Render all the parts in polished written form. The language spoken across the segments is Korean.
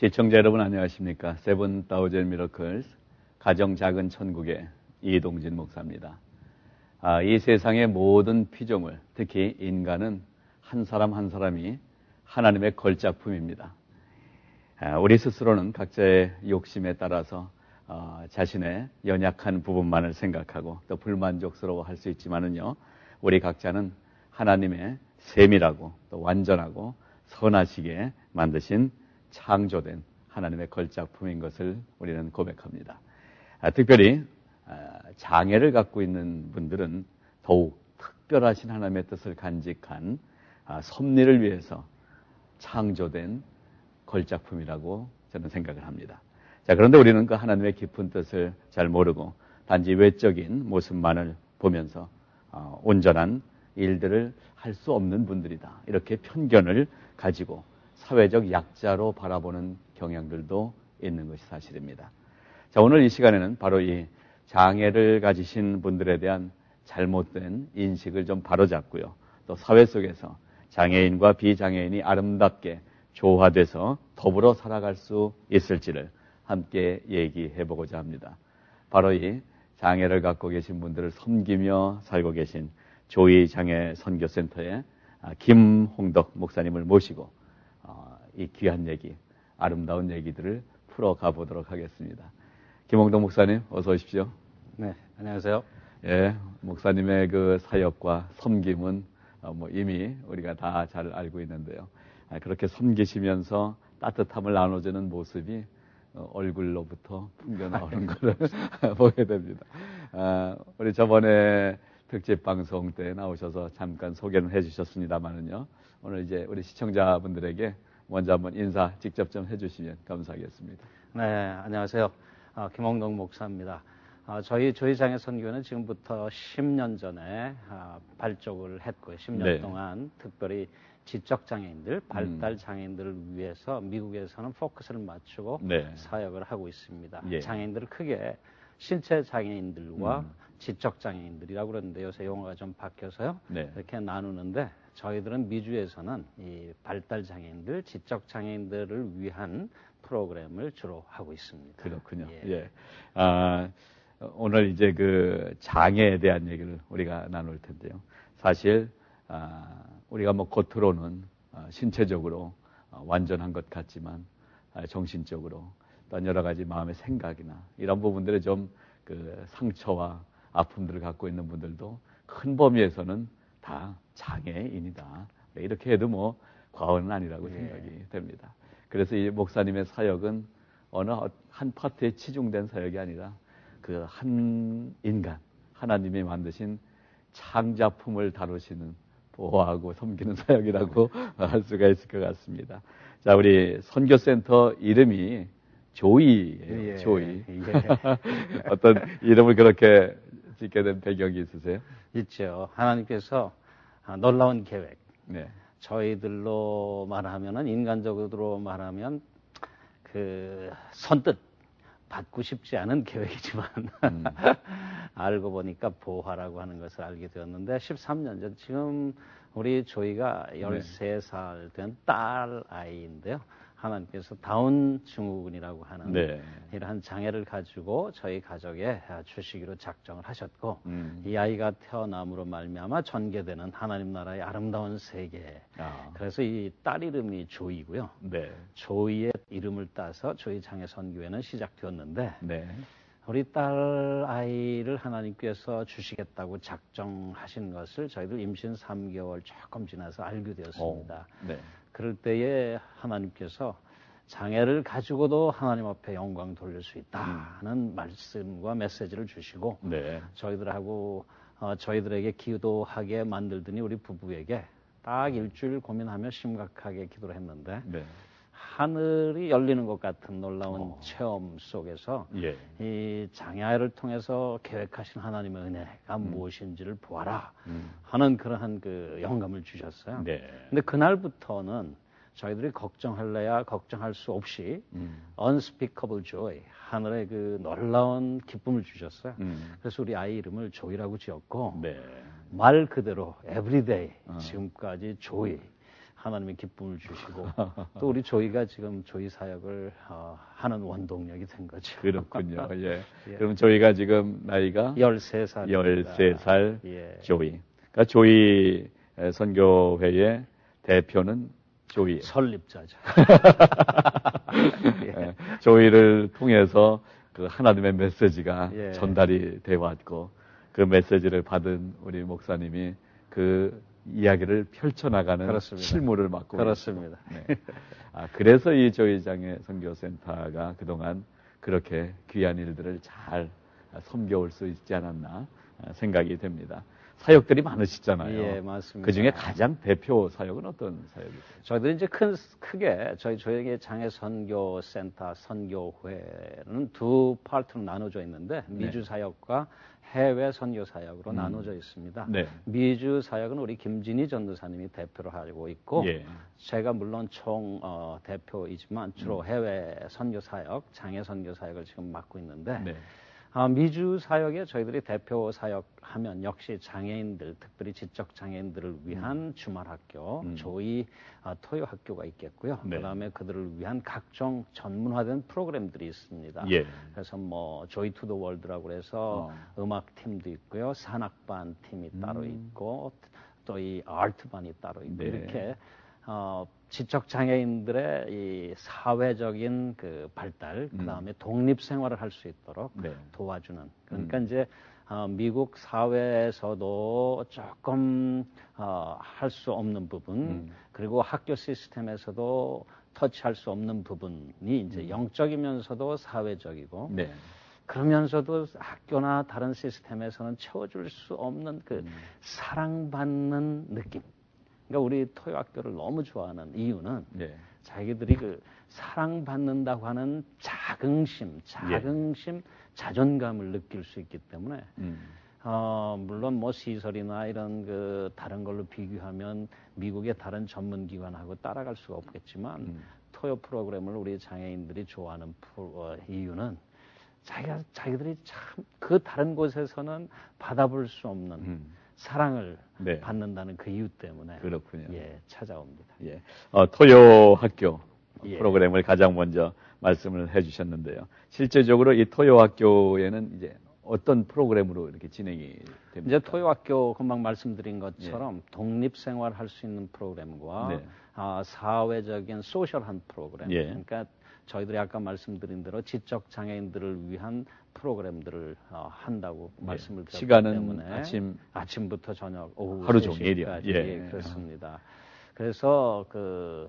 시청자 여러분 안녕하십니까? 세븐 다우젠 미러클스 가정 작은 천국의 이동진 목사입니다. 이 세상의 모든 피조물, 특히 인간은 한 사람 한 사람이 하나님의 걸작품입니다. 우리 스스로는 각자의 욕심에 따라서 자신의 연약한 부분만을 생각하고 또 불만족스러워 할 수 있지만은요, 우리 각자는 하나님의 세밀하고 또 완전하고 선하시게 만드신 창조된 하나님의 걸작품인 것을 우리는 고백합니다. 특별히 장애를 갖고 있는 분들은 더욱 특별하신 하나님의 뜻을 간직한 섭리를 위해서 창조된 걸작품이라고 저는 생각을 합니다. 자, 그런데 우리는 그 하나님의 깊은 뜻을 잘 모르고 단지 외적인 모습만을 보면서 온전한 일들을 할 수 없는 분들이다, 이렇게 편견을 가지고 사회적 약자로 바라보는 경향들도 있는 것이 사실입니다. 자, 오늘 이 시간에는 바로 이 장애를 가지신 분들에 대한 잘못된 인식을 좀 바로잡고요, 또 사회 속에서 장애인과 비장애인이 아름답게 조화돼서 더불어 살아갈 수 있을지를 함께 얘기해 보고자 합니다. 바로 이 장애를 갖고 계신 분들을 섬기며 살고 계신 조이 장애 선교센터의 김홍덕 목사님을 모시고 이 귀한 얘기, 아름다운 얘기들을 풀어가 보도록 하겠습니다. 김홍덕 목사님, 어서 오십시오. 네, 안녕하세요. 예, 목사님의 그 사역과 섬김은 이미 우리가 다 잘 알고 있는데요. 그렇게 섬기시면서 따뜻함을 나눠주는 모습이 얼굴로부터 풍겨나오는 것을 보게 됩니다. 우리 저번에 특집 방송 때 나오셔서 잠깐 소개는 해주셨습니다만은요, 오늘 이제 우리 시청자분들에게 먼저 한번 인사 직접 좀 해주시면 감사하겠습니다. 네, 안녕하세요. 김홍덕 목사입니다. 저희 장애 선교는 지금부터 10년 전에 발족을 했고요. 10년 네. 동안 특별히 지적 장애인들, 발달 장애인들을 위해서 미국에서는 포커스를 맞추고 네. 사역을 하고 있습니다. 예. 장애인들을 크게 신체 장애인들과 지적 장애인들이라고 그러는데 요새 용어가 좀 바뀌어서요. 네. 이렇게 나누는데 저희들은 미주에서는 이 발달 장애인들, 지적 장애인들을 위한 프로그램을 주로 하고 있습니다. 그렇군요. 예. 오늘 이제 그 장애에 대한 얘기를 우리가 나눌 텐데요. 사실 우리가 겉으로는 신체적으로 완전한 것 같지만 정신적으로 또 여러 가지 마음의 생각이나 이런 부분들에 좀 그 상처와 아픔들을 갖고 있는 분들도 큰 범위에서는 다 장애인이다, 이렇게 해도 과언은 아니라고 생각이 됩니다. 그래서 이 목사님의 사역은 어느 한 파트에 치중된 사역이 아니라 그 한 인간, 하나님이 만드신 창작품을 다루시는, 보호하고 섬기는 사역이라고 할 수가 있을 것 같습니다. 자, 우리 선교센터 이름이 조이예요. 예. 조이. 예. 어떤 이름을 그렇게 짓게 된 배경이 있으세요? 있죠. 하나님께서 놀라운 계획. 네. 저희들로 말하면은, 인간적으로 말하면 그 선뜻 받고 싶지 않은 계획이지만 알고 보니까 보화라고 하는 것을 알게 되었는데, 13년 전, 지금 우리 조이가 13살 된 딸 아이인데요. 하나님께서 다운 증후군이라고 하는 이러한 장애를 가지고 저희 가족에 주시기로 작정을 하셨고, 이 아이가 태어남으로 말미암아 전개되는 하나님 나라의 아름다운 세계. 그래서 이 딸 이름이 조이고요. 네. 조이의 이름을 따서 조이 장애 선교회는 시작되었는데, 네. 우리 딸 아이를 하나님께서 주시겠다고 작정하신 것을 저희들 임신 3개월 조금 지나서 알게 되었습니다. 네. 그럴 때에 하나님께서 장애를 가지고도 하나님 앞에 영광 돌릴 수 있다는 말씀과 메시지를 주시고, 저희들하고 저희들에게 기도하게 만들더니 우리 부부에게 딱 일주일 고민하며 심각하게 기도를 했는데, 하늘이 열리는 것 같은 놀라운 체험 속에서 이 장애를 통해서 계획하신 하나님의 은혜가 무엇인지를 보아라 하는 그러한 그 영감을 주셨어요. 근데 그날부터는 저희들이 걱정할래야 걱정할 수 없이 unspeakable joy, 하늘의 그 놀라운 기쁨을 주셨어요. 그래서 우리 아이 이름을 조이라고 지었고, 말 그대로 everyday 지금까지 조이, 하나님의 기쁨을 주시고 또 우리 조이가 지금 조이 사역을 하는 원동력이 된 거죠. 그렇군요. 예. 예. 그럼 조이가 지금 나이가 13살. 13살 예. 조이. 그러니까 조이 선교회의 대표는 조이. 설립자죠. 예. 조이를 통해서 그 하나님의 메시지가 예. 전달이 돼 왔고 그 메시지를 받은 우리 목사님이 그 이야기를 펼쳐나가는 그렇습니다. 실무를 맡고 그렇습니다. 네. 그래서 이 조이장의 선교센터가 그동안 그렇게 귀한 일들을 잘 섬겨올 수 있지 않았나 생각이 됩니다. 사역들이 많으시잖아요. 예, 맞습니다. 그 중에 가장 대표 사역은 어떤 사역이세요? 저희들이 이제 크게 저희에게 장애 선교센터 선교회는 두 파트로 나눠져 있는데 네. 미주 사역과 해외 선교 사역으로 나눠져 있습니다. 네. 미주 사역은 우리 김진희 전도사님이 대표로 하고 있고 예. 제가 물론 총 대표이지만 주로 해외 선교 사역, 장애 선교 사역을 지금 맡고 있는데 네. 미주 사역에 저희들이 대표 사역하면 역시 장애인들, 특별히 지적 장애인들을 위한 주말 학교, 조이 토요 학교가 있겠고요. 네. 그다음에 그들을 위한 각종 전문화된 프로그램들이 있습니다. 예. 그래서 뭐 조이 투 더 월드라고 해서 음악 팀도 있고요, 산악반 팀이 따로 있고 또 이 아트반이 따로 있고 네. 이렇게. 지적 장애인들의 이 사회적인 그 발달, 그 다음에 독립 생활을 할 수 있도록 네. 도와주는. 그러니까 이제 미국 사회에서도 조금 할 수 없는 부분, 그리고 학교 시스템에서도 터치할 수 없는 부분이 이제 영적이면서도 사회적이고. 네. 그러면서도 학교나 다른 시스템에서는 채워줄 수 없는 그 사랑받는 느낌. 그러니까 우리 토요학교를 너무 좋아하는 이유는 네. 자기들이 그 사랑받는다고 하는 자긍심, 예. 자존감을 느낄 수 있기 때문에 물론 뭐 시설이나 이런 그 다른 걸로 비교하면 미국의 다른 전문기관하고 따라갈 수가 없겠지만 토요 프로그램을 우리 장애인들이 좋아하는 이유는 자기들이 참 그 다른 곳에서는 받아볼 수 없는 사랑을 네. 받는다는 그 이유 때문에 그렇군요. 예, 찾아옵니다. 예. 토요 학교 예. 프로그램을 가장 먼저 말씀을 해 주셨는데요. 실제적으로 이 토요 학교에는 이제 어떤 프로그램으로 이렇게 진행이 됩니까? 이제 토요 학교 금방 말씀드린 것처럼 예. 독립 생활 할 수 있는 프로그램과 네. 사회적인 소셜한 프로그램. 예. 그러니까 저희들이 아까 말씀드린 대로 지적 장애인들을 위한 프로그램들을 한다고 네. 말씀을 드렸기 시간은 때문에 아침부터 저녁 오후 하루 종일이요. 예, 그렇습니다. 그래서 그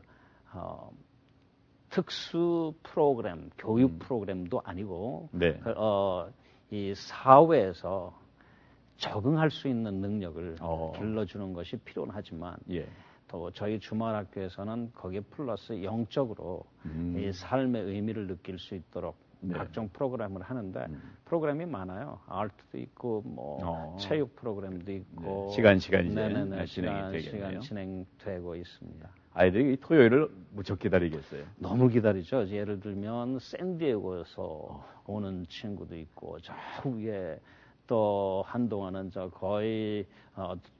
특수 프로그램, 교육 프로그램도 아니고 네. 이 사회에서 적응할 수 있는 능력을 길러주는 것이 필요하지만 예. 또 저희 주말학교에서는 거기에 플러스 영적으로 이 삶의 의미를 느낄 수 있도록 네. 각종 프로그램을 하는데 프로그램이 많아요. 아트도 있고 뭐 체육 프로그램도 있고 네. 시간 시간 진행되고 있습니다. 아이들이 토요일을 무척 기다리겠어요. 너무 기다리죠. 예를 들면 샌디에고에서 오는 친구도 있고 저 위에 또 한동안은 거의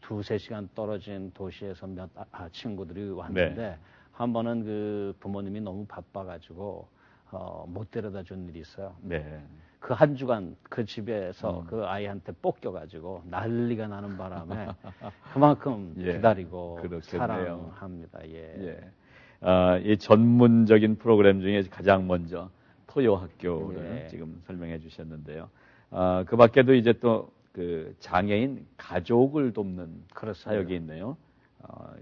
2-3시간 떨어진 도시에서 친구들이 왔는데 네. 한 번은 그 부모님이 너무 바빠가지고 못 데려다 준 일이 있어요. 네. 그 한 주간 그 집에서 그 아이한테 볶여가지고 난리가 나는 바람에 그만큼 예. 기다리고 그렇겠네요. 사랑합니다. 예. 예. 이 전문적인 프로그램 중에 가장 먼저 토요 학교를 예. 지금 설명해 주셨는데요. 그 밖에도 이제 또 그 장애인 가족을 돕는 그렇습니다. 사역이 있네요.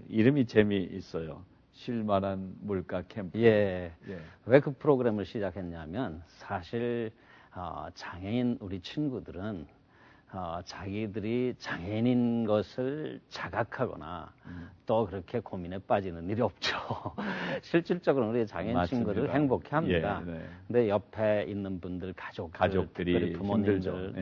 이름이 재미있어요. 쉴만한 물가 캠프. 예. 왜 그 프로그램을 시작했냐면 사실 장애인 우리 친구들은 자기들이 장애인인 것을 자각하거나 또 그렇게 고민에 빠지는 일이 없죠. 실질적으로 우리 장애인 맞습니다. 친구들 행복해합니다. 예, 네. 근데 옆에 있는 분들 가족들이 부모님들 힘들죠.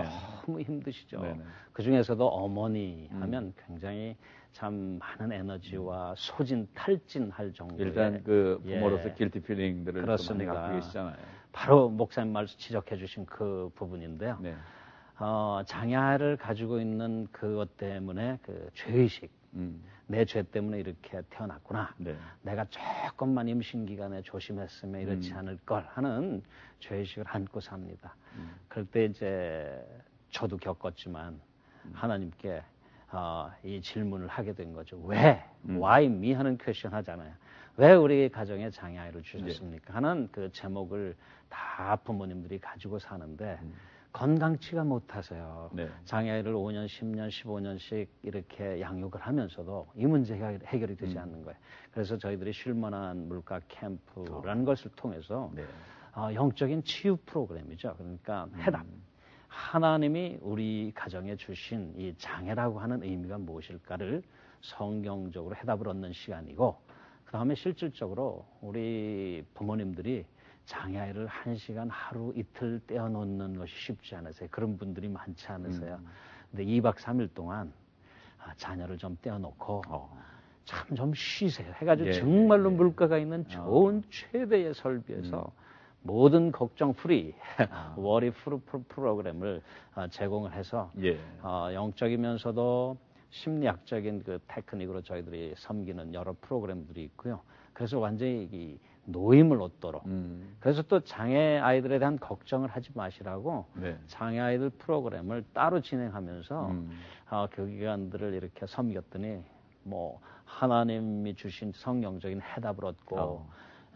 너무 힘드시죠. 네네. 그 중에서도 어머니 하면 굉장히 참 많은 에너지와 소진 탈진할 정도의 일단 그 부모로서 길티 필링들을 많이 갖고 계시잖아요. 바로 목사님 말씀 지적해 주신 그 부분인데요. 네. 장애를 가지고 있는 그것 때문에 그 죄의식 내 죄 때문에 이렇게 태어났구나. 네. 내가 조금만 임신 기간에 조심했으면 이렇지 않을 걸 하는 죄의식을 안고 삽니다. 그럴 때 이제 저도 겪었지만 하나님께 이 질문을 하게 된 거죠. 왜? Why me? 하는 퀘스천 하잖아요. 왜 우리 가정에 장애아이를 주셨습니까? 하는 그 제목을 다 부모님들이 가지고 사는데 건강치가 못하세요. 네. 장애아이를 5년, 10년, 15년씩 이렇게 양육을 하면서도 이 문제가 해결이 되지 않는 거예요. 그래서 저희들이 쉴만한 물가 캠프라는 것을 통해서 네. 영적인 치유 프로그램이죠. 그러니까 해답. 하나님이 우리 가정에 주신 이 장애라고 하는 의미가 무엇일까를 성경적으로 해답을 얻는 시간이고, 그 다음에 실질적으로 우리 부모님들이 장애아이를 1시간 하루 이틀 떼어놓는 것이 쉽지 않으세요. 그런 분들이 많지 않으세요. 근데 2박 3일 동안 자녀를 좀 떼어놓고 참 좀 쉬세요. 해가지고 정말로 물가가 있는 좋은 최대의 설비에서 모든 걱정 프리, 워리 프리 프로그램을 제공을 해서 영적이면서도 심리학적인 그 테크닉으로 저희들이 섬기는 여러 프로그램들이 있고요. 그래서 완전히 이 노임을 얻도록. 그래서 또 장애 아이들에 대한 걱정을 하지 마시라고 장애 아이들 프로그램을 따로 진행하면서 교기관들을 이렇게 섬겼더니 뭐 하나님이 주신 성경적인 해답을 얻고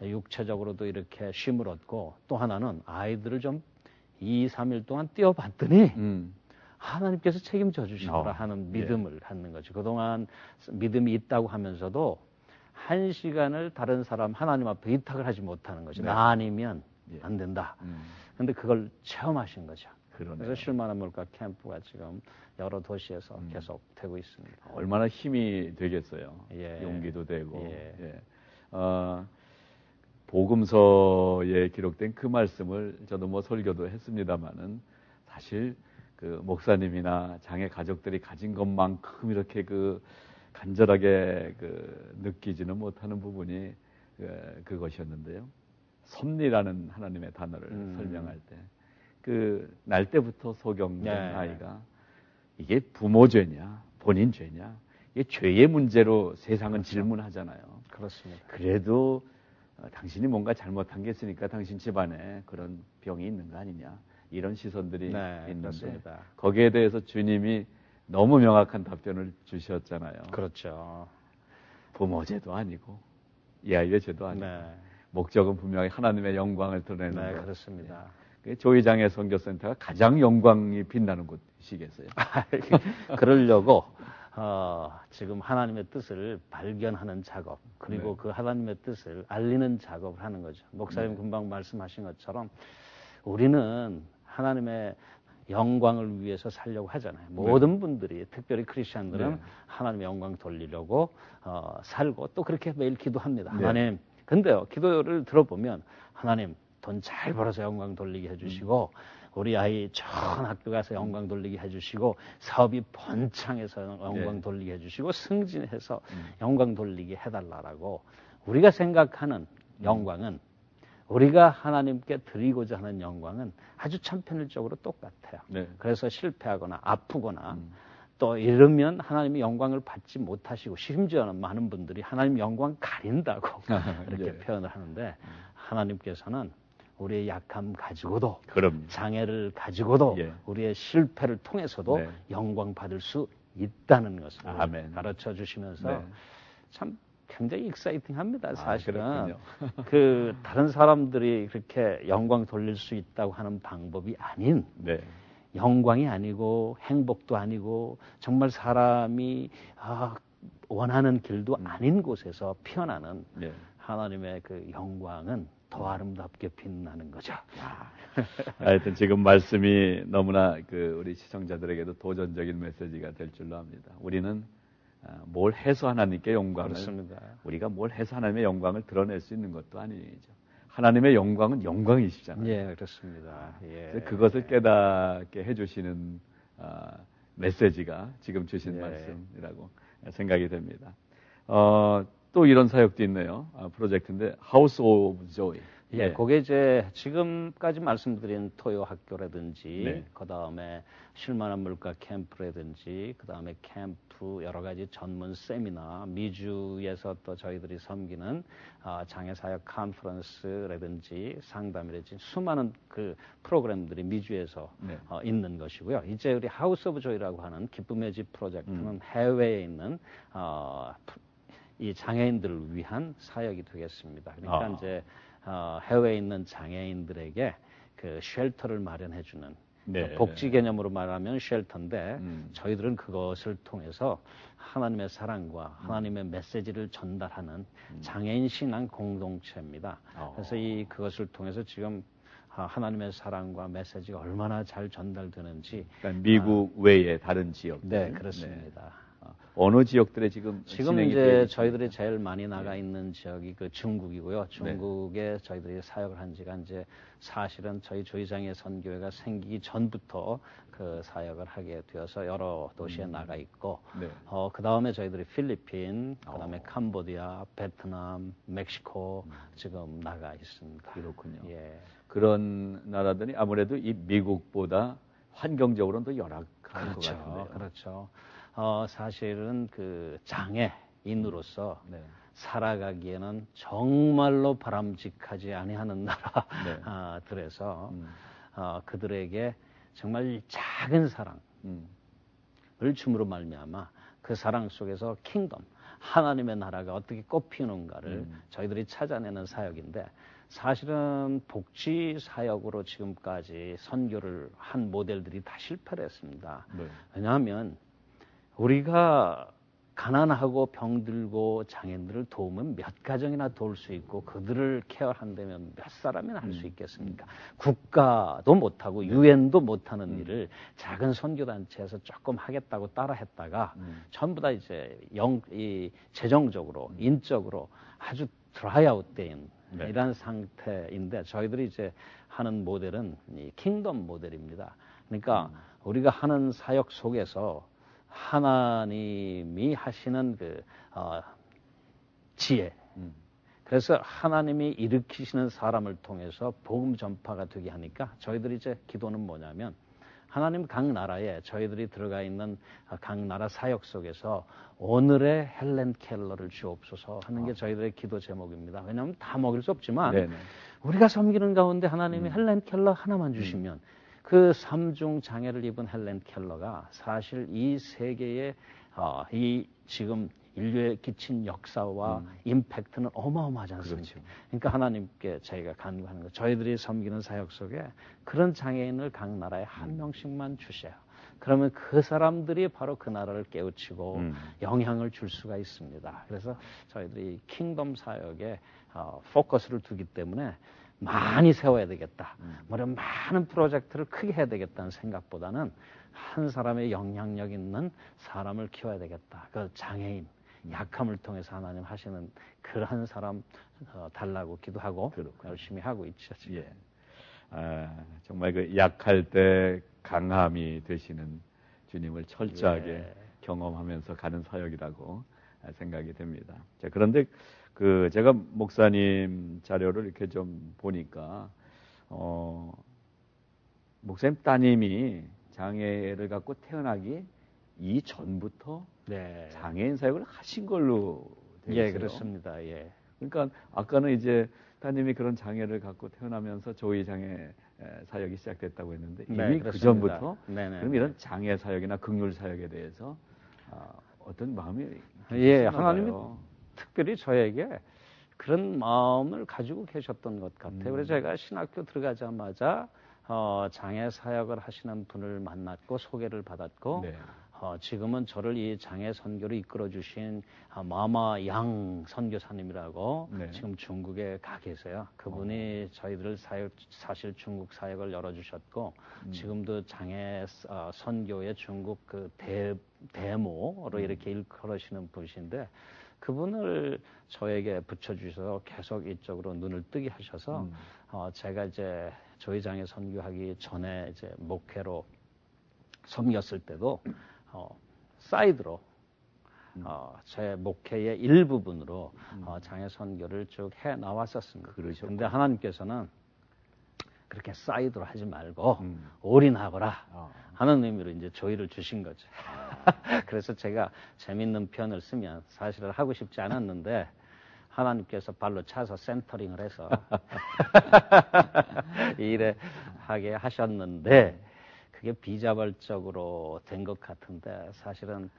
육체적으로도 이렇게 쉼을 얻고, 또 하나는 아이들을 좀 2, 3일 동안 띄워봤더니 하나님께서 책임져 주시더라 하는 믿음을 갖는 거죠. 그동안 믿음이 있다고 하면서도 1시간을 다른 사람 하나님 앞에 의탁을 하지 못하는 거죠. 나 아니면 안 된다. 근데 그걸 체험하신 거죠. 그러네요. 그래서 쉴만한 물가 캠프가 지금 여러 도시에서 계속 되고 있습니다. 얼마나 힘이 되겠어요. 용기도 되고. 복음서에 기록된 그 말씀을 저도 뭐 설교도 했습니다마는 사실 그 목사님이나 장애 가족들이 가진 것만큼 이렇게 그 간절하게 그 느끼지는 못하는 부분이 그것이었는데요. 섭리라는 하나님의 단어를 설명할 때 그 날 때부터 소경된 아이가 이게 부모 죄냐 본인 죄냐, 이게 죄의 문제로 세상은 질문하잖아요. 그렇습니다. 그래도 당신이 뭔가 잘못한 게 있으니까 당신 집안에 그런 병이 있는 거 아니냐, 이런 시선들이 있는데 그렇습니다. 거기에 대해서 주님이 너무 명확한 답변을 주셨잖아요. 그렇죠. 부모 죄도 아니고 이 아이의 죄도 아니고 목적은 분명히 하나님의 영광을 드러내는 것. 그렇습니다. 조희장애 선교센터가 가장 영광이 빛나는 곳이겠어요. 그러려고 지금 하나님의 뜻을 발견하는 작업, 그리고 그 하나님의 뜻을 알리는 작업을 하는 거죠. 목사님 금방 말씀하신 것처럼 우리는 하나님의 영광을 위해서 살려고 하잖아요. 모든 분들이, 특별히 크리스천들은 하나님의 영광 돌리려고 살고 또 그렇게 매일 기도합니다. 하나님, 근데요, 기도를 들어보면 하나님 돈 잘 벌어서 영광 돌리게 해주시고 우리 아이 좋은 학교 가서 영광 돌리게 해주시고 사업이 번창해서 영광 돌리게 해주시고 승진해서 영광 돌리게 해달라고 우리가 생각하는 영광은, 우리가 하나님께 드리고자 하는 영광은 아주 천편일적으로 똑같아요. 그래서 실패하거나 아프거나 또 이러면 하나님의 영광을 받지 못하시고, 심지어는 많은 분들이 하나님 영광 가린다고 이렇게 표현을 하는데, 하나님께서는 우리의 약함 가지고도 장애를 가지고도 우리의 실패를 통해서도 영광 받을 수 있다는 것을 가르쳐 주시면서 참 굉장히 익사이팅합니다. 사실은 그 다른 사람들이 그렇게 영광 돌릴 수 있다고 하는 방법이 아닌, 영광이 아니고 행복도 아니고 정말 사람이 원하는 길도 아닌 곳에서 피어나는 하나님의 그 영광은 더 아름답게 빛나는 거죠. 하여튼 지금 말씀이 너무나 우리 시청자들에게도 도전적인 메시지가 될 줄로 압니다. 우리는 뭘 해서 하나님께 영광을, 우리가 뭘 해서 하나님의 영광을 드러낼 수 있는 것도 아니죠. 하나님의 영광은 영광이시잖아요. 그렇습니다. 그것을 깨닫게 해주시는 메시지가 지금 주신 말씀이라고 생각이 됩니다. 또 이런 사역도 있네요. 프로젝트인데 House of Joy. 예, 그게 이제 지금까지 말씀드린 토요 학교라든지, 네. 그 다음에 쉴만한 물가 캠프라든지, 그 다음에 캠프 여러 가지 전문 세미나, 미주에서 또 저희들이 섬기는 장애사역 컨퍼런스라든지 상담이라든지 수많은 그 프로그램들이 미주에서 네. 있는 것이고요. 이제 우리 하우스 오브 조이라고 하는 기쁨의 집 프로젝트는 해외에 있는 이 장애인들을 위한 사역이 되겠습니다. 그러니까 이제 해외에 있는 장애인들에게 그 쉘터를 마련해주는 네. 복지 개념으로 말하면 쉘터인데 저희들은 그것을 통해서 하나님의 사랑과 하나님의 메시지를 전달하는 장애인 신앙 공동체입니다. 그래서 그것을 통해서 지금 하나님의 사랑과 메시지가 얼마나 잘 전달되는지. 그러니까 미국 외에 다른 지역들. 네, 그렇습니다. 네. 어느 지역들에 지금 이제 저희들이 제일 많이 나가 있는 지역이 그 중국이고요. 중국에 저희들이 사역을 한 지가 이제 사실은 저희 조이장의 선교회가 생기기 전부터 그 사역을 하게 되어서 여러 도시에 나가 있고, 그 다음에 저희들이 필리핀, 그 다음에 캄보디아, 베트남, 멕시코 지금 나가 있습니다. 그렇군요. 예. 그런 나라들이 아무래도 이 미국보다 환경적으로는 더 열악할 것 같은데요. 그렇죠. 사실은 그 장애인으로서 살아가기에는 정말로 바람직하지 아니하는 나라들에서 그들에게 정말 작은 사랑을 줌으로 말미암아 그 사랑 속에서 킹덤, 하나님의 나라가 어떻게 꽃피우는가를 저희들이 찾아내는 사역인데, 사실은 복지 사역으로 지금까지 선교를 한 모델들이 다 실패를 했습니다. 왜냐하면 우리가 가난하고 병들고 장애인들을 도우면 몇 가정이나 도울 수 있고 그들을 케어한다면 몇 사람이나 할 수 있겠습니까? 국가도 못하고 유엔도 못하는 일을 작은 선교단체에서 조금 하겠다고 따라했다가 전부 다 이제 재정적으로 인적으로 아주 드라이아웃된 이런 상태인데, 저희들이 이제 하는 모델은 이 킹덤 모델입니다. 그러니까 우리가 하는 사역 속에서 하나님이 하시는 그 지혜, 그래서 하나님이 일으키시는 사람을 통해서 복음 전파가 되게 하니까 저희들이 이제 기도는 뭐냐면, 하나님 각 나라에 저희들이 들어가 있는 각 나라 사역 속에서 오늘의 헬렌 켈러를 주옵소서 하는 게 저희들의 기도 제목입니다. 왜냐하면 다 먹일 수 없지만 우리가 섬기는 가운데 하나님이 헬렌 켈러 하나만 주시면 그 삼중 장애를 입은 헬렌 켈러가 사실 이 세계의 이 지금 인류에 끼친 역사와 임팩트는 어마어마하지 않습니까? 그러니까 하나님께 저희가 간구하는 거, 저희들이 섬기는 사역 속에 그런 장애인을 각 나라에 한 명씩만 주세요. 그러면 그 사람들이 바로 그 나라를 깨우치고 영향을 줄 수가 있습니다. 그래서 저희들이 킹덤 사역에 포커스를 두기 때문에 많이 세워야 되겠다. 많은 프로젝트를 크게 해야 되겠다는 생각보다는 한 사람의 영향력 있는 사람을 키워야 되겠다. 그 장애인, 약함을 통해서 하나님 하시는 그런 사람 달라고 기도하고 열심히 하고 있죠. 예. 정말 그 약할 때 강함이 되시는 주님을 철저하게 경험하면서 가는 사역이라고 생각이 됩니다. 자, 그런데 제가 목사님 자료를 이렇게 좀 보니까 목사님 따님이 장애를 갖고 태어나기 이전부터 장애인 사역을 하신 걸로 되어 있어요. 예, 그렇습니다. 예. 그러니까 아까는 이제 따님이 그런 장애를 갖고 태어나면서 조이 장애 사역이 시작됐다고 했는데 이미 그 전부터 그럼 이런 장애 사역이나 긍휼 사역에 대해서 어떤 마음이 하나님이 특별히 저에게 그런 마음을 가지고 계셨던 것 같아요. 그래서 제가 신학교 들어가자마자 장애 사역을 하시는 분을 만났고 소개를 받았고 지금은 저를 이 장애 선교를 이끌어 주신 마마 양 선교사님이라고 지금 중국에 가 계세요. 그분이 저희들 사실 중국 사역을 열어주셨고 지금도 장애 선교의 중국 그 대모로 이렇게 일컬으시는 분이신데, 그분을 저에게 붙여주셔서 계속 이쪽으로 눈을 뜨게 하셔서 제가 이제 조이장애 선교하기 전에 이제 목회로 섬겼을 때도 사이드로 제 목회의 일부분으로 장애 선교를 쭉 해 나왔었습니다. 그런데 하나님께서는 그렇게 사이드로 하지 말고 올인하거라 하는 의미로 이제 조의를 주신 거죠. 그래서 제가 재밌는 표현을 쓰면 사실은 하고 싶지 않았는데 하나님께서 발로 차서 센터링을 해서 이 일에 하게 하셨는데 그게 비자발적으로 된 것 같은데 사실은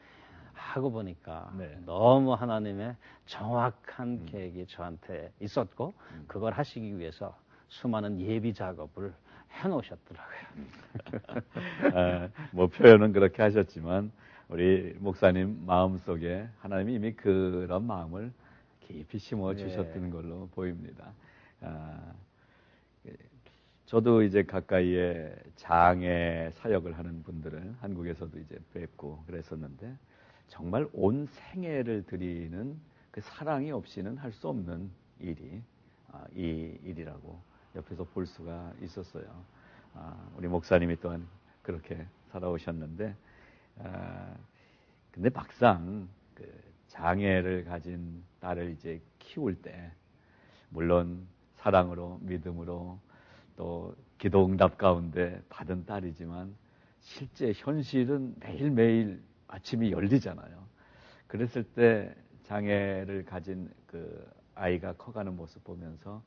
하고 보니까 너무 하나님의 정확한 계획이 저한테 있었고 그걸 하시기 위해서 수많은 예비 작업을 해놓으셨더라고요. 뭐 표현은 그렇게 하셨지만 우리 목사님 마음속에 하나님이 이미 그런 마음을 깊이 심어 주셨던 걸로 보입니다. 저도 이제 가까이에 장애 사역을 하는 분들을 한국에서도 이제 뵙고 그랬었는데 정말 온 생애를 드리는 그 사랑이 없이는 할 수 없는 일이 이 일이라고 옆에서 볼 수가 있었어요. 우리 목사님이 또한 그렇게 살아오셨는데 근데 막상 그 장애를 가진 딸을 이제 키울 때 물론 사랑으로 믿음으로 또 기도 응답 가운데 받은 딸이지만 실제 현실은 매일매일 아침이 열리잖아요. 그랬을 때 장애를 가진 그 아이가 커가는 모습 보면서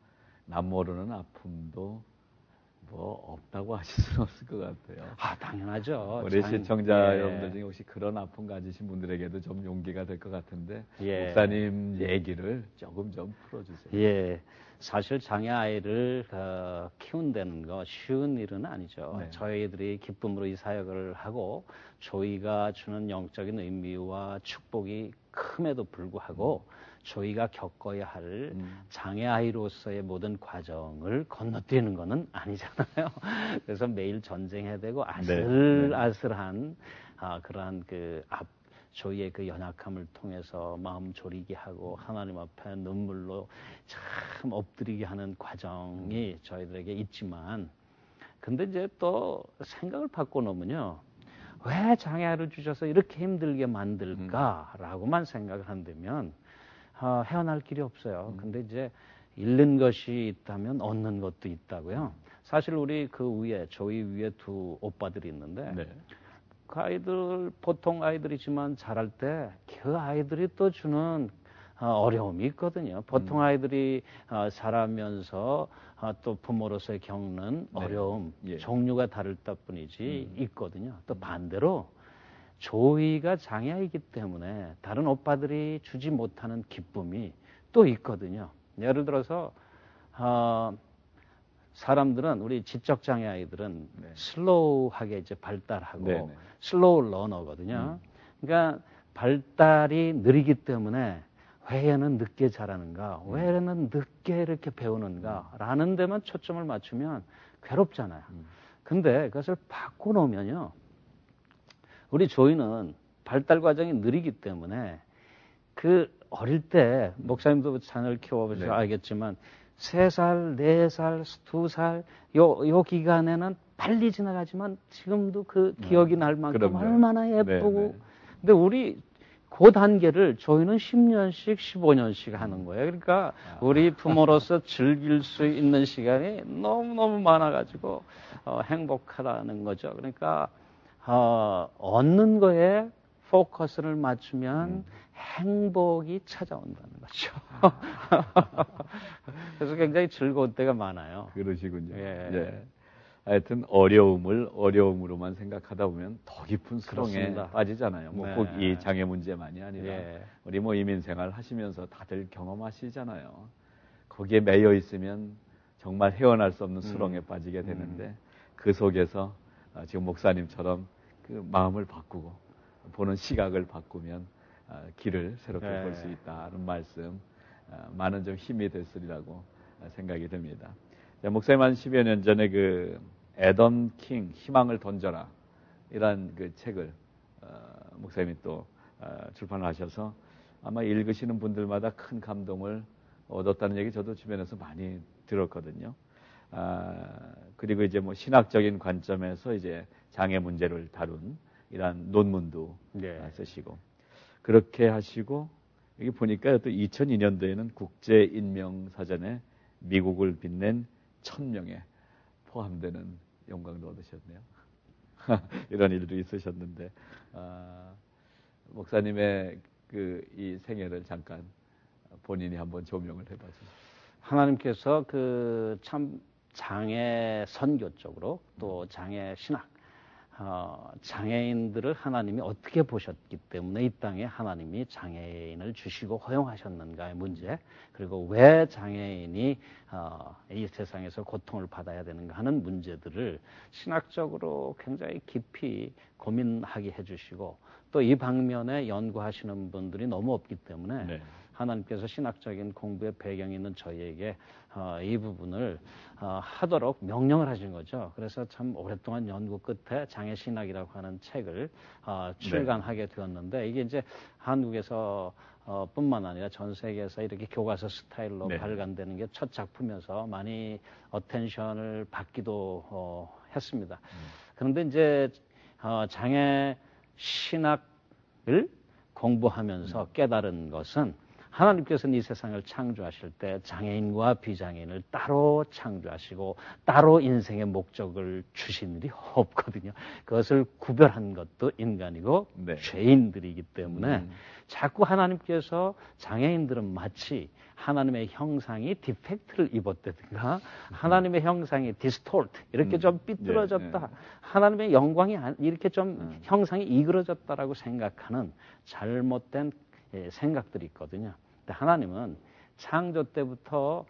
남 모르는 아픔도 뭐 없다고 하실 수는 없을 것 같아요. 당연하죠. 우리 시청자 여러분들 중에 혹시 그런 아픔 가지신 분들에게도 좀 용기가 될 것 같은데 목사님 얘기를 조금 좀 풀어주세요. 사실 장애 아이를 키운다는 거 쉬운 일은 아니죠. 저희들이 기쁨으로 이 사역을 하고 저희가 주는 영적인 의미와 축복이 큼에도 불구하고 저희가 겪어야 할 장애 아이로서의 모든 과정을 건너뛰는 것은 아니잖아요. 그래서 매일 전쟁해야 되고 아슬아슬한 그러한 저희의 그 연약함을 통해서 마음 졸이게 하고 하나님 앞에 눈물로 참 엎드리게 하는 과정이 저희들에게 있지만 근데 이제 또 생각을 바꿔놓으면요. 왜 장애를 주셔서 이렇게 힘들게 만들까라고만 생각을 한다면 헤어날 길이 없어요. 근데 이제 잃는 것이 있다면 얻는 것도 있다고요. 사실 우리 그 위에 저희 위에 두 오빠들이 있는데 그 아이들 보통 아이들이지만 자랄 때 그 아이들이 또 주는 어려움이 있거든요. 보통 아이들이 자라면서 또 부모로서의 겪는 어려움 종류가 다를 뿐이지 있거든요. 또 반대로 조이가 장애이기 때문에 다른 오빠들이 주지 못하는 기쁨이 또 있거든요. 예를 들어서 사람들은 우리 지적 장애 아이들은 슬로우하게 이제 발달하고 슬로우 러너거든요. 그러니까 발달이 느리기 때문에 왜 얘는 늦게 자라는가, 왜 얘는 늦게 이렇게 배우는가라는 데만 초점을 맞추면 괴롭잖아요. 근데 그것을 바꿔놓으면요. 우리 조이는 발달 과정이 느리기 때문에 그 어릴 때 목사님도 자녀를 키워보셔서 알겠지만 3살, 4살, 2살 요 기간에는 빨리 지나가지만 지금도 그 기억이 날 만큼 얼마나 예쁘고 근데 우리 그 단계를 저희는 10년씩 15년씩 하는 거예요. 그러니까 우리 부모로서 즐길 수 있는 시간이 너무너무 많아가지고 행복하다는 거죠. 그러니까 얻는 거에 포커스를 맞추면 행복이 찾아온다는 거죠. 그래서 굉장히 즐거운 때가 많아요. 그러시군요. 하여튼 어려움을 어려움으로만 생각하다 보면 더 깊은 수렁에 빠지잖아요. 뭐 꼭 이 장애 문제만이 아니라 우리 뭐 이민생활 하시면서 다들 경험하시잖아요. 거기에 매여 있으면 정말 헤어날 수 없는 수렁에 빠지게 되는데 그 속에서 지금 목사님처럼 그 마음을 바꾸고 보는 시각을 바꾸면 길을 새롭게 볼 수 있다는 말씀 많은 좀 힘이 됐으리라고 생각이 듭니다. 목사님 한 10여 년 전에 그 애덤 킹 희망을 던져라 이런 그 책을 목사님이 또 출판을 하셔서 아마 읽으시는 분들마다 큰 감동을 얻었다는 얘기 저도 주변에서 많이 들었거든요. 그리고 이제 뭐 신학적인 관점에서 이제 장애 문제를 다룬 이런 논문도 쓰시고 그렇게 하시고 여기 보니까 또 2002년도에는 국제인명사전에 미국을 빛낸 1000명에 포함되는 영광도 얻으셨네요. 이런 일도 있으셨는데 목사님의 이 생애를 잠깐 본인이 한번 조명을 해봐 주시죠. 하나님께서 그 참 장애 선교 쪽으로 또 장애 신학 장애인들을 하나님이 어떻게 보셨기 때문에 이 땅에 하나님이 장애인을 주시고 허용하셨는가의 문제, 그리고 왜 장애인이 이 세상에서 고통을 받아야 되는가 하는 문제들을 신학적으로 굉장히 깊이 고민하게 해주시고, 또 이 방면에 연구하시는 분들이 너무 없기 때문에 네. 하나님께서 신학적인 공부의 배경이 있는 저희에게 이 부분을 하도록 명령을 하신 거죠. 그래서 참 오랫동안 연구 끝에 장애신학이라고 하는 책을 출간하게 되었는데, 이게 이제 한국에서 뿐만 아니라 전 세계에서 이렇게 교과서 스타일로 네. 발간되는 게 첫 작품이어서 많이 어텐션을 받기도 했습니다. 그런데 이제 장애 신학을 공부하면서 깨달은 것은, 하나님께서는 이 세상을 창조하실 때 장애인과 비장애인을 따로 창조하시고 따로 인생의 목적을 주신 일이 없거든요. 그것을 구별한 것도 인간이고 네. 죄인들이기 때문에 자꾸 하나님께서 장애인들은 마치 하나님의 형상이 디펙트를 입었다든가 하나님의 형상이 디스톨트 이렇게 좀 삐뚤어졌다, 하나님의 영광이 이렇게 좀 형상이 이그러졌다라고 생각하는 잘못된 생각들이 있거든요. 근데 하나님은 창조 때부터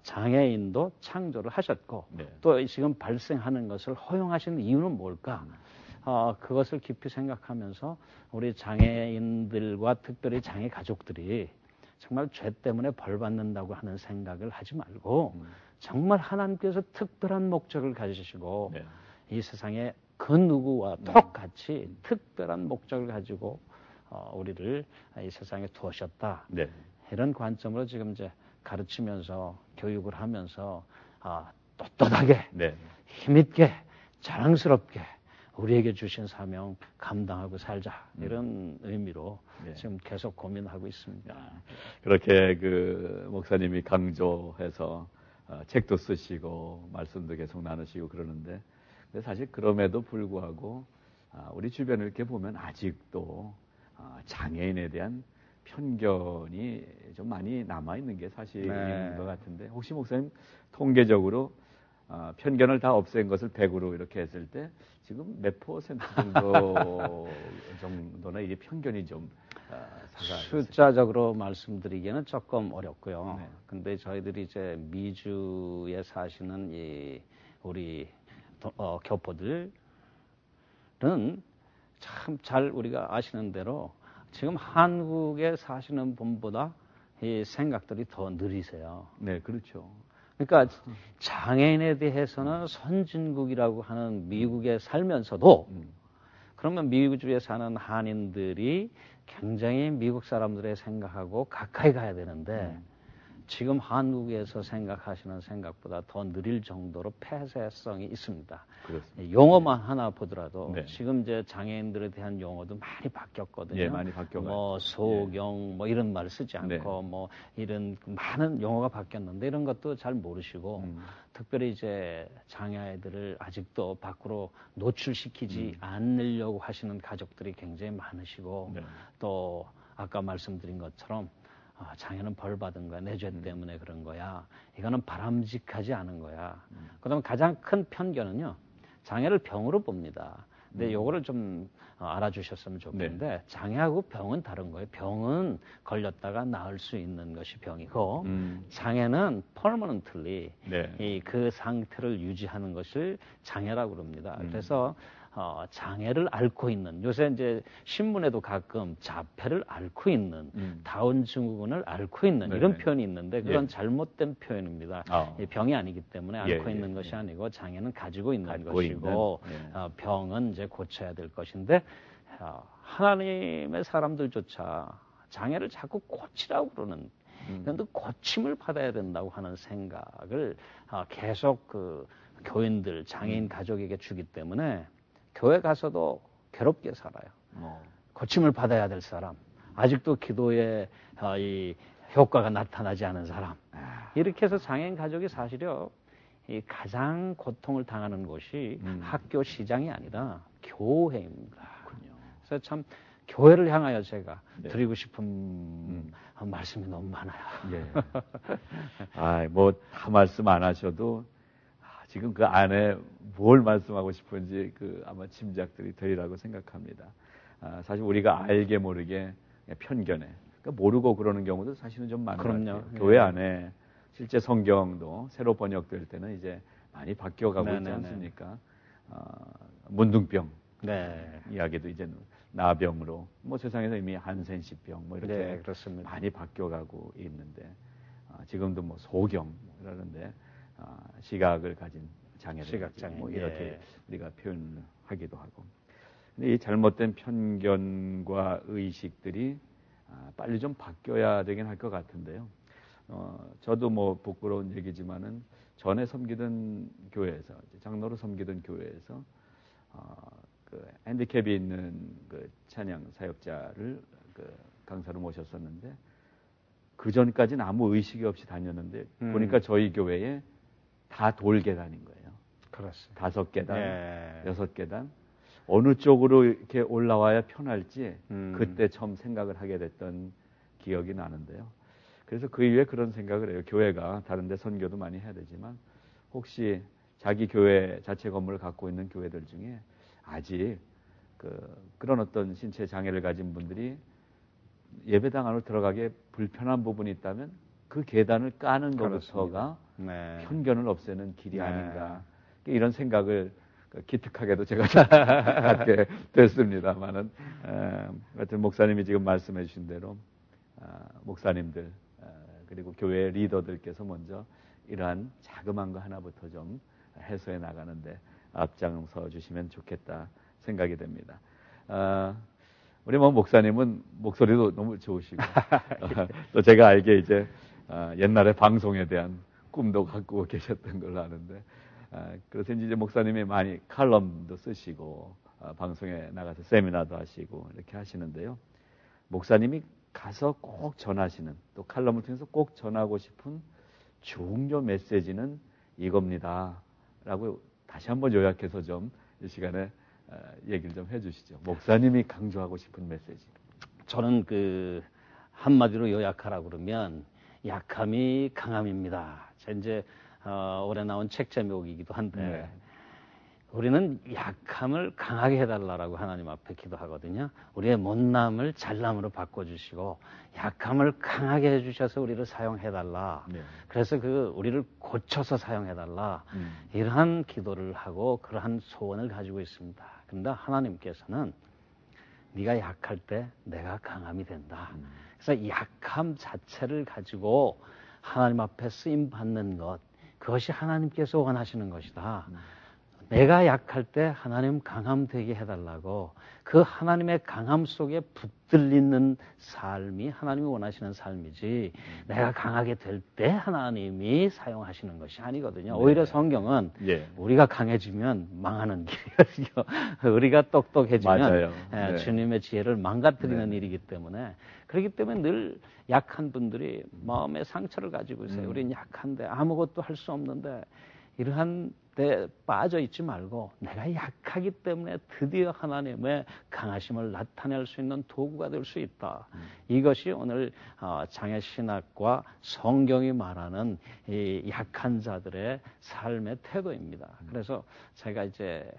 장애인도 창조를 하셨고 네. 또 지금 발생하는 것을 허용하시는 이유는 뭘까? 그것을 깊이 생각하면서 우리 장애인들과 특별히 장애 가족들이 정말 죄 때문에 벌 받는다고 하는 생각을 하지 말고 정말 하나님께서 특별한 목적을 가지시고 네. 이 세상에 그 누구와 똑같이 특별한 목적을 가지고 우리를 이 세상에 두었다. 네. 이런 관점으로 지금 이제 가르치면서 교육을 하면서 떳떳하게 네. 힘있게 자랑스럽게 우리에게 주신 사명 감당하고 살자, 이런 의미로 네. 지금 계속 고민하고 있습니다. 그렇게 그 목사님이 강조해서 책도 쓰시고 말씀도 계속 나누시고 그러는데, 사실 그럼에도 불구하고 우리 주변을 이렇게 보면 아직도 장애인에 대한 편견이 좀 많이 남아있는 게 사실인 네. 것 같은데, 혹시 목사님 통계적으로 편견을 다 없앤 것을 100으로 이렇게 했을 때 지금 몇 % 정도나 이게 편견이 좀 숫자적으로 말씀드리기에는 조금 어렵고요. 네. 근데 저희들이 이제 미주에 사시는 우리 교포들은 참 잘 우리가 아시는 대로 지금 한국에 사시는 분보다 이 생각들이 더 느리세요. 네, 그렇죠. 그러니까 장애인에 대해서는 선진국이라고 하는 미국에 살면서도 그러면 미국주에 사는 한인들이 굉장히 미국 사람들의 생각하고 가까이 가야 되는데 지금 한국에서 생각하시는 생각보다 더 느릴 정도로 폐쇄성이 있습니다. 그렇습니다. 용어만 하나 보더라도 네. 지금 이제 장애인들에 대한 용어도 많이 바뀌었거든요. 예, 많이 바뀌어가지고. 뭐 소경 뭐 이런 말을 쓰지 않고 네. 뭐 이런 많은 용어가 바뀌었는데 이런 것도 잘 모르시고 특별히 이제 장애아이들을 아직도 밖으로 노출시키지 않으려고 하시는 가족들이 굉장히 많으시고 네. 또 아까 말씀드린 것처럼 장애는 벌 받은 거야. 내 죄 때문에 그런 거야. 이거는 바람직하지 않은 거야. 그다음에 가장 큰 편견은요. 장애를 병으로 봅니다. 근데 요거를 좀 알아주셨으면 좋겠는데 네. 장애하고 병은 다른 거예요. 병은 걸렸다가 나을 수 있는 것이 병이고 장애는 permanently 네. 그 상태를 유지하는 것을 장애라고 그럽니다. 그래서 장애를 앓고 있는, 요새 이제 신문에도 가끔 자폐를 앓고 있는, 다운 증후군을 앓고 있는 네네. 이런 표현이 있는데 그건 예. 잘못된 표현입니다. 병이 아니기 때문에 앓고 예, 있는 것이 아니고 장애는 가지고 있는 것이고 있는, 병은 이제 고쳐야 될 것인데 하나님의 사람들조차 장애를 자꾸 고치라고 그러는 그런데 고침을 받아야 된다고 하는 생각을 계속 그 교인들, 장애인 가족에게 주기 때문에 교회 가서도 괴롭게 살아요. 고침을 받아야 될 사람, 아직도 기도에 이 효과가 나타나지 않은 사람. 이렇게 해서 장애인 가족이 사실요, 이 가장 고통을 당하는 곳이 학교 시장이 아니라 교회입니다. 그래서 참 교회를 향하여 제가 드리고 싶은 말씀이 너무 많아요. 예. 뭐 다 말씀 안 하셔도 지금 그 안에 뭘 말씀하고 싶은지 아마 짐작들이 되리라고 생각합니다. 사실 우리가 알게 모르게 편견에 그러니까 모르고 그러는 경우도 사실은 좀 많은 것 같아요. 교회 안에 실제 성경도 새로 번역될 때는 이제 많이 바뀌어가고 있지 않습니까? 문둥병 이야기도 이제 나병으로 뭐 세상에서 이미 한센시병 뭐 이렇게 많이 바뀌어가고 있는데 지금도 뭐 소경 이러는데 시각을 가진 장애를 뭐 이렇게 우리가 표현하기도 하고. 근데 이 잘못된 편견과 의식들이 빨리 좀 바뀌어야 되긴 할 것 같은데요. 저도 뭐 부끄러운 얘기지만은 전에 섬기던 교회에서 장로로 섬기던 교회에서 핸디캡이 있는 찬양 사역자를 강사로 모셨었는데 그 전까지는 아무 의식이 없이 다녔는데 보니까 저희 교회에 다 돌계단인 거예요. 그렇습니다. 5계단, 6계단. 어느 쪽으로 이렇게 올라와야 편할지 그때 처음 생각을 하게 됐던 기억이 나는데요. 그래서 그 이후에 그런 생각을 해요. 교회가 다른 데 선교도 많이 해야 되지만 혹시 자기 교회 자체 건물을 갖고 있는 교회들 중에 아직 그런 어떤 신체 장애를 가진 분들이 예배당 안으로 들어가기에 불편한 부분이 있다면 그 계단을 까는 것부터가 편견을 없애는 길이 아닌가 이런 생각을 기특하게도 제가 갖게 됐습니다만은 하여튼 목사님이 지금 말씀해 주신 대로 목사님들 그리고 교회 리더들께서 먼저 이러한 자그마한 거 하나부터 좀 해소해 나가는데 앞장서 주시면 좋겠다 생각이 됩니다. 우리 뭐 목사님은 목소리도 너무 좋으시고 또 제가 알기에 이제 옛날에 방송에 대한 꿈도 갖고 계셨던 걸로 아는데 그래서 이제 목사님이 많이 칼럼도 쓰시고 방송에 나가서 세미나도 하시고 이렇게 하시는데요. 목사님이 가서 꼭 전하시는 또 칼럼을 통해서 꼭 전하고 싶은 중요 메시지는 이겁니다. 라고 다시 한번 요약해서 좀 이 시간에 얘기를 좀 해주시죠. 목사님이 강조하고 싶은 메시지. 저는 한마디로 요약하라 그러면 약함이 강함입니다. 이제 올해 나온 책 제목이기도 한데 우리는 약함을 강하게 해달라고 하나님 앞에 기도하거든요. 우리의 못남을 잘남으로 바꿔주시고 약함을 강하게 해주셔서 우리를 사용해달라. 그래서 우리를 고쳐서 사용해달라. 이러한 기도를 하고 그러한 소원을 가지고 있습니다. 그런데 하나님께서는 네가 약할 때 내가 강함이 된다. 그래서 약함 자체를 가지고 하나님 앞에 쓰임 받는 것, 그것이 하나님께서 원하시는 것이다. 내가 약할 때 하나님 강함 되게 해달라고 그 하나님의 강함 속에 붙들리는 삶이 하나님이 원하시는 삶이지 내가 강하게 될 때 하나님이 사용하시는 것이 아니거든요. 오히려 성경은 우리가 강해지면 망하는 길이거든요. 우리가 똑똑해지면 주님의 지혜를 망가뜨리는 일이기 때문에 그렇기 때문에 늘 약한 분들이 마음의 상처를 가지고 있어요. 우리는 약한데 아무것도 할 수 없는데 이러한 데 빠져 있지 말고 내가 약하기 때문에 드디어 하나님의 강하심을 나타낼 수 있는 도구가 될 수 있다. 이것이 오늘 장애신학과 성경이 말하는 이 약한 자들의 삶의 태도입니다. 그래서 제가 이제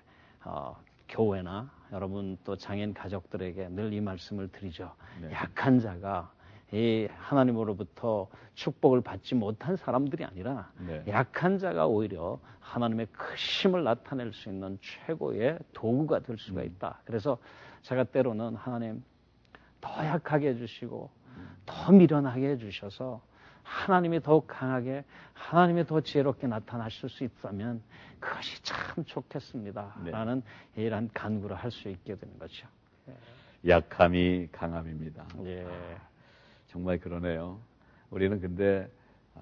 교회나 여러분 또 장애인 가족들에게 늘 이 말씀을 드리죠. 약한 자가 이 하나님으로부터 축복을 받지 못한 사람들이 아니라 약한 자가 오히려 하나님의 크심을 나타낼 수 있는 최고의 도구가 될 수가 있다. 그래서 제가 때로는 하나님 더 약하게 해주시고 더 미련하게 해주셔서 하나님이 더욱 강하게 하나님이 더 지혜롭게 나타나실 수 있다면 그것이 참 좋겠습니다. 라는 이러한 간구를 할 수 있게 되는 거죠. 약함이 강함입니다. 정말 그러네요. 우리는 근데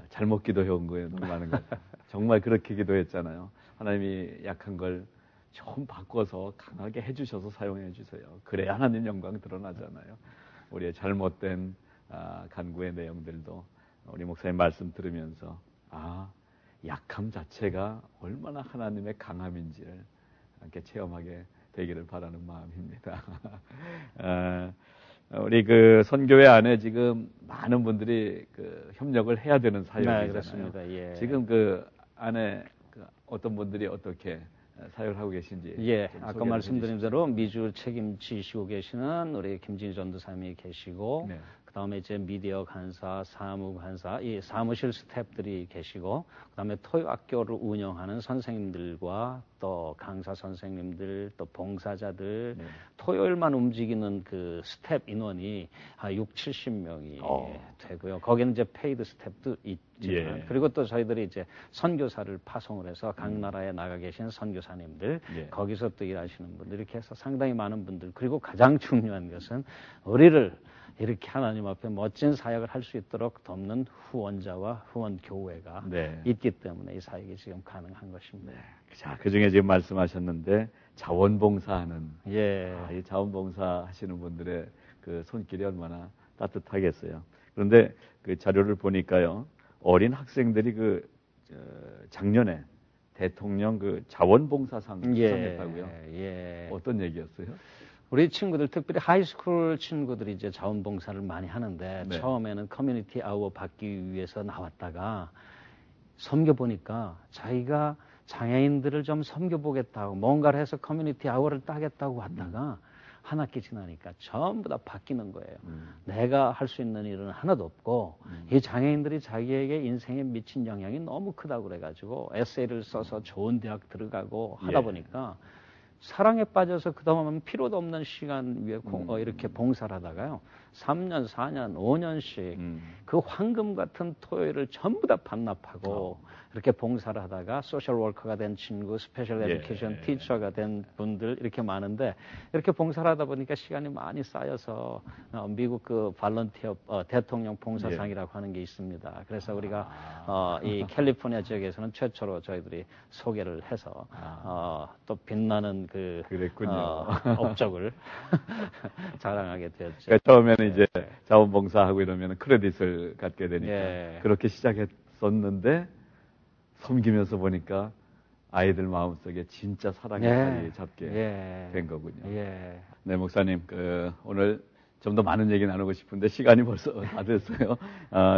잘못 기도해온 거예요. 너무 많은 것 같아요. 정말 그렇게 기도했잖아요. 하나님이 약한 걸 좀 바꿔서 강하게 해주셔서 사용해 주세요. 그래야 하나님 영광 드러나잖아요. 우리의 잘못된 간구의 내용들도 우리 목사님 말씀 들으면서 약함 자체가 얼마나 하나님의 강함인지를 함께 체험하게 되기를 바라는 마음입니다. 우리 그 선교회 안에 지금 많은 분들이 그 협력을 해야 되는 사역이잖아요. 네, 그렇습니다. 예. 지금 그 안에 그 어떤 분들이 어떻게 사역을 하고 계신지. 예, 아까 말씀드린 대로 미주 책임지시고 계시는 우리 김진희 전도사님이 계시고, 네. 그 다음에 이제 미디어 간사, 사무 간사, 이 사무실 스태프들이 계시고, 그 다음에 토요학교를 운영하는 선생님들과 또 강사 선생님들, 또 봉사자들, 네. 토요일만 움직이는 그 스텝 인원이 6, 70명이 되고요. 거기는 이제 페이드 스텝도 있지만, 그리고 또 저희들이 이제 선교사를 파송을 해서 각 나라에 나가 계신 선교사님들, 거기서 또 일하시는 분들, 이렇게 해서 상당히 많은 분들, 그리고 가장 중요한 것은 우리를 이렇게 하나님 앞에 멋진 사역을 할 수 있도록 돕는 후원자와 후원교회가 있기 때문에 이 사역이 지금 가능한 것입니다. 자, 그 중에 지금 말씀하셨는데 자원봉사하는 이 자원봉사 하시는 분들의 그 손길이 얼마나 따뜻하겠어요. 그런데 그 자료를 보니까요, 어린 학생들이 그 작년에 대통령 그 자원봉사상 수상했다고요. 어떤 얘기였어요? 우리 친구들, 특별히 하이스쿨 친구들이 이제 자원봉사를 많이 하는데, 처음에는 커뮤니티 아워 받기 위해서 나왔다가 섬겨보니까 자기가 장애인들을 좀 섬겨보겠다고 뭔가를 해서 커뮤니티 아워를 따겠다고 왔다가 한 학기 지나니까 전부 다 바뀌는 거예요. 내가 할 수 있는 일은 하나도 없고 이 장애인들이 자기에게 인생에 미친 영향이 너무 크다고 그래가지고 에세이를 써서 좋은 대학 들어가고 하다 보니까 사랑에 빠져서 그동안 필요도 없는 시간 위에 이렇게 봉사를 하다가요. 3년, 4년, 5년씩 그 황금 같은 토요일을 전부 다 반납하고 이렇게 봉사를 하다가 소셜 워커가 된 친구, 스페셜 에듀케이션 티처가 된 분들 이렇게 많은데 이렇게 봉사를 하다 보니까 시간이 많이 쌓여서 미국 그 발런티어 대통령 봉사상이라고 하는 게 있습니다. 그래서 우리가 이 캘리포니아 지역에서는 최초로 저희들이 소개를 해서 또 빛나는 그 업적을 자랑하게 되었죠. 그러니까 처음에는 이제 자원봉사하고 이러면 크레딧을 갖게 되니까 그렇게 시작했었는데 섬기면서 보니까 아이들 마음속에 진짜 사랑이 자리 잡게 된 거군요. 네, 목사님, 오늘 좀 더 많은 얘기 나누고 싶은데 시간이 벌써 다 됐어요.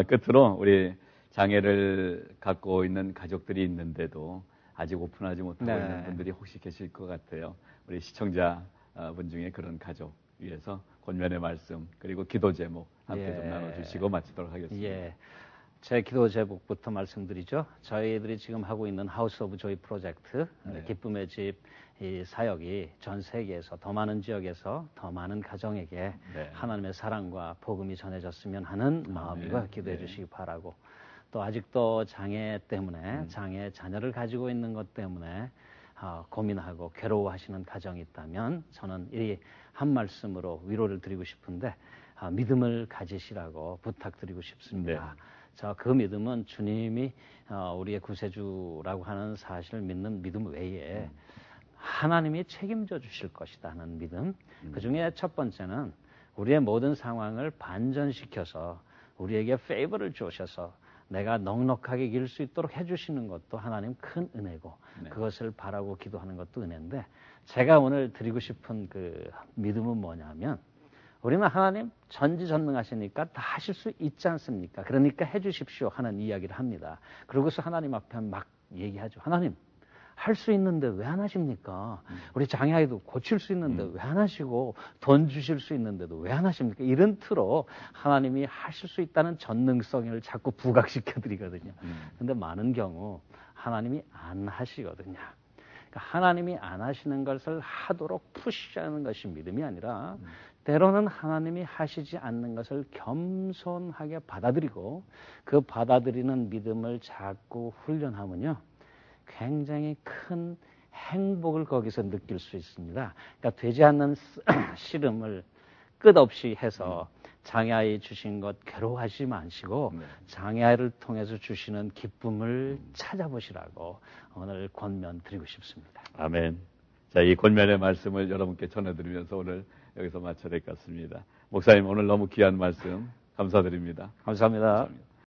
끝으로 우리 장애를 갖고 있는 가족들이 있는데도 아직 오픈하지 못하고 있는 분들이 혹시 계실 것 같아요. 우리 시청자분 중에 그런 가족 위해서 권면의 말씀 그리고 기도 제목 함께 좀 나눠주시고 마치도록 하겠습니다. 제 기도 제목부터 말씀드리죠. 저희들이 지금 하고 있는 하우스 오브 조이 프로젝트, 기쁨의 집 이 사역이 전 세계에서 더 많은 지역에서 더 많은 가정에게 하나님의 사랑과 복음이 전해졌으면 하는 마음이고 기도해 주시기 바라고, 또 아직도 장애 때문에 장애 자녀를 가지고 있는 것 때문에 고민하고 괴로워하시는 가정이 있다면 저는 이 한 말씀으로 위로를 드리고 싶은데 믿음을 가지시라고 부탁드리고 싶습니다. 그 믿음은 주님이 우리의 구세주라고 하는 사실을 믿는 믿음 외에 하나님이 책임져 주실 것이라는 믿음. 그중에 첫 번째는 우리의 모든 상황을 반전시켜서 우리에게 페이버를 주셔서 내가 넉넉하게 이길 수 있도록 해주시는 것도 하나님 큰 은혜고 그것을 바라고 기도하는 것도 은혜인데, 제가 오늘 드리고 싶은 그 믿음은 뭐냐면, 우리는 하나님 전지전능하시니까 다 하실 수 있지 않습니까? 그러니까 해주십시오 하는 이야기를 합니다. 그러고서 하나님 앞에 막 얘기하죠. 하나님, 할 수 있는데 왜 안 하십니까? 우리 장애아이도 고칠 수 있는데 왜 안 하시고, 돈 주실 수 있는데도 왜 안 하십니까? 이런 틀로 하나님이 하실 수 있다는 전능성을 자꾸 부각시켜 드리거든요. 근데 많은 경우 하나님이 안 하시거든요. 그러니까 하나님이 안 하시는 것을 하도록 푸시하는 것이 믿음이 아니라 때로는 하나님이 하시지 않는 것을 겸손하게 받아들이고 그 받아들이는 믿음을 자꾸 훈련하면요, 굉장히 큰 행복을 거기서 느낄 수 있습니다. 그러니까 되지 않는 씨름을 끝없이 해서 장애아이 주신 것 괴로워하지 마시고 장애아이를 통해서 주시는 기쁨을 찾아보시라고 오늘 권면 드리고 싶습니다. 아멘. 자, 이 권면의 말씀을 여러분께 전해드리면서 오늘 여기서 마쳐야 될 것 같습니다. 목사님, 오늘 너무 귀한 말씀 감사드립니다. 감사합니다.